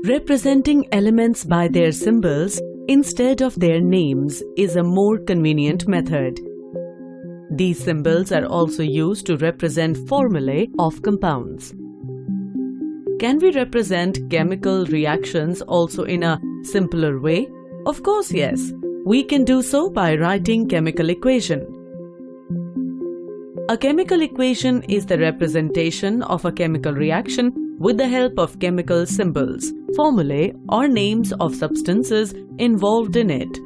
Representing elements by their symbols instead of their names is a more convenient method. These symbols are also used to represent formulae of compounds. Can we represent chemical reactions also in a simpler way? Of course, yes. We can do so by writing chemical equation. A chemical equation is the representation of a chemical reaction with the help of chemical symbols, formulae, or names of substances involved in it.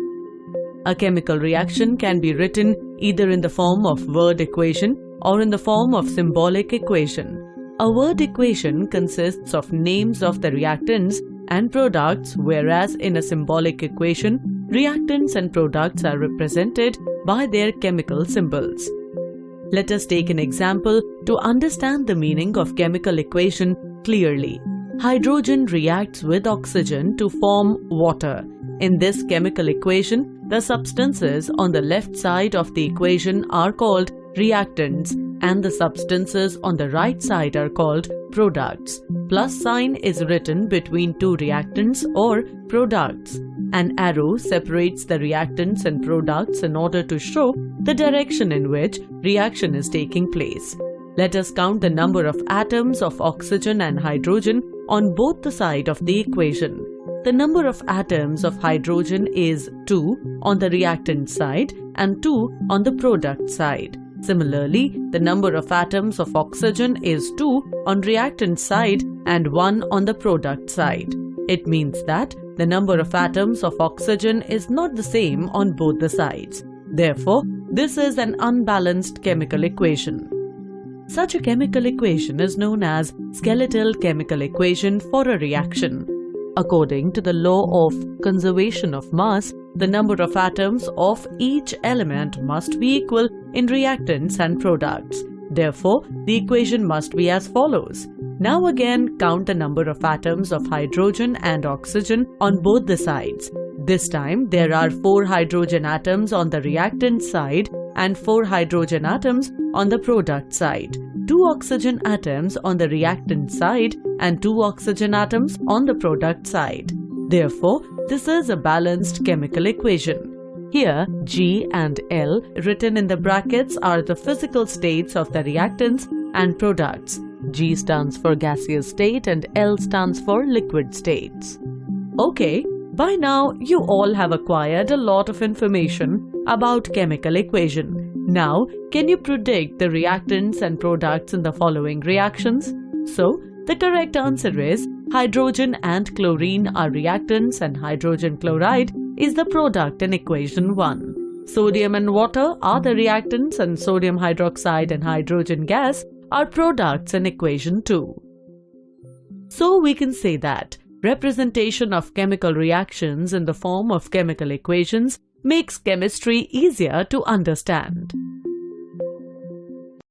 A chemical reaction can be written either in the form of word equation or in the form of symbolic equation. A word equation consists of names of the reactants and products, whereas in a symbolic equation, reactants and products are represented by their chemical symbols. Let us take an example to understand the meaning of chemical equation clearly. Hydrogen reacts with oxygen to form water. In this chemical equation, the substances on the left side of the equation are called reactants and the substances on the right side are called products. Plus sign is written between two reactants or products. An arrow separates the reactants and products in order to show the direction in which reaction is taking place. Let us count the number of atoms of oxygen and hydrogen on both the sides of the equation. The number of atoms of hydrogen is 2 on the reactant side and 2 on the product side. Similarly, the number of atoms of oxygen is 2 on reactant side and 1 on the product side. It means that the number of atoms of oxygen is not the same on both the sides. Therefore, this is an unbalanced chemical equation. Such a chemical equation is known as skeletal chemical equation for a reaction. According to the law of conservation of mass, the number of atoms of each element must be equal in reactants and products. Therefore, the equation must be as follows. Now again count the number of atoms of hydrogen and oxygen on both the sides. This time there are 4 hydrogen atoms on the reactant side and 4 hydrogen atoms on the product side, 2 oxygen atoms on the reactant side and 2 oxygen atoms on the product side. Therefore, this is a balanced chemical equation. Here, G and L written in the brackets are the physical states of the reactants and products. G stands for gaseous state and L stands for liquid states. Okay, by now you all have acquired a lot of information about chemical equation. Now, can you predict the reactants and products in the following reactions? So, the correct answer is hydrogen and chlorine are reactants and hydrogen chloride is the product in equation 1. Sodium and water are the reactants and sodium hydroxide and hydrogen gas are products in equation 2. So we can say that representation of chemical reactions in the form of chemical equations makes chemistry easier to understand.